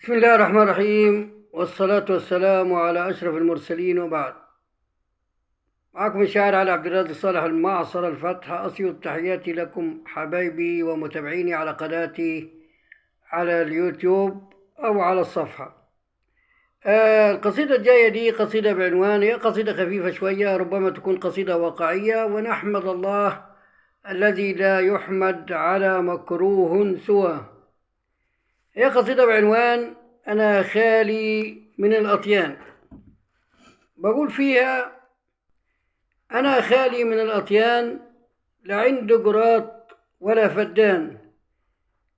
بسم الله الرحمن الرحيم، والصلاة والسلام على أشرف المرسلين، وبعد. معكم الشاعر علي عبد الرازق صالح المعصر الفتح أسيوط. تحياتي لكم حبايبي ومتابعيني على قناتي على اليوتيوب أو على الصفحة. القصيدة الجاية دي قصيدة بعنوان، هي قصيدة خفيفة شوية، ربما تكون قصيدة واقعية، ونحمد الله الذي لا يحمد على مكروه سواه. هي قصيدة بعنوان أنا خالي من الأطيان. بقول فيها: أنا خالي من الأطيان، لا عندي قراط ولا فدان،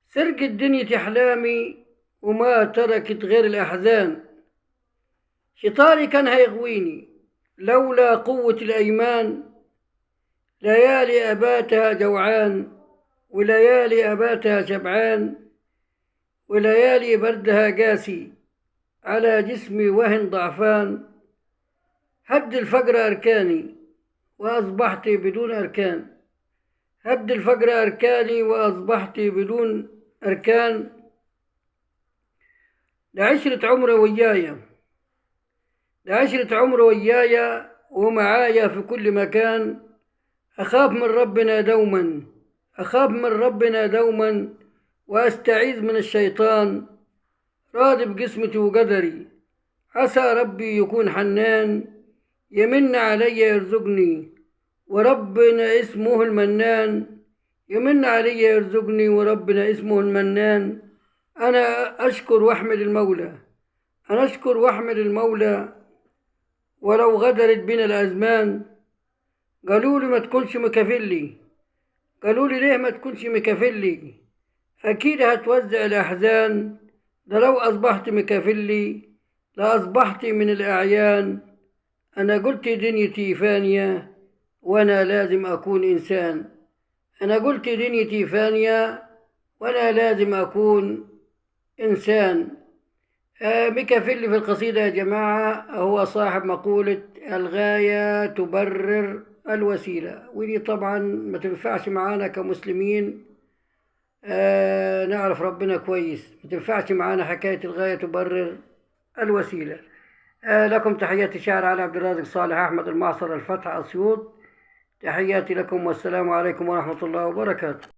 سرقت دنيتي أحلامي وما تركت غير الأحزان. شيطاني كان هيغويني لولا قوة الأيمان، ليالي أباتها جوعان وليالي أباتها شبعان، وليالي بردها قاسي على جسمي وهن ضعفان. هد الفقر أركاني وأصبحت بدون أركان، هد الفقر أركاني وأصبحت بدون أركان. لعشرة عمر ويايا، لعشرة عمر ويايا ومعايا في كل مكان. أخاف من ربنا دوما، أخاف من ربنا دوما، وأستعيذ من الشيطان. راضي بقسمتي وقدري، عسى ربي يكون حنان، يمن علي يرزقني وربنا اسمه المنان. يمن علي يرزقني وربنا اسمه المنان. أنا أشكر وأحمد المولى، أنا أشكر وأحمد المولى، ولو غدرت بنا الأزمان. قالوا لي ما تكونش مكافلي، قالوا لي ليه ما تكونش مكافلي، أكيد هتوزع الأحزان. ده لو أصبحت مكافلي لأصبحت من الأعيان. أنا قلت دنيتي فانية وأنا لازم أكون إنسان، أنا قلت دنيتي فانية وأنا لازم أكون إنسان. ميكافيلي في القصيدة يا جماعة هو صاحب مقولة الغاية تبرر الوسيلة، ودي طبعا ما تنفعش معانا كمسلمين. نعرف ربنا كويس، ما تنفعش معانا حكاية الغاية تبرر الوسيلة. لكم تحياتي شاعر علي عبد الرازق صالح أحمد المعصر الفتح أسيوط. تحياتي لكم والسلام عليكم ورحمة الله وبركاته.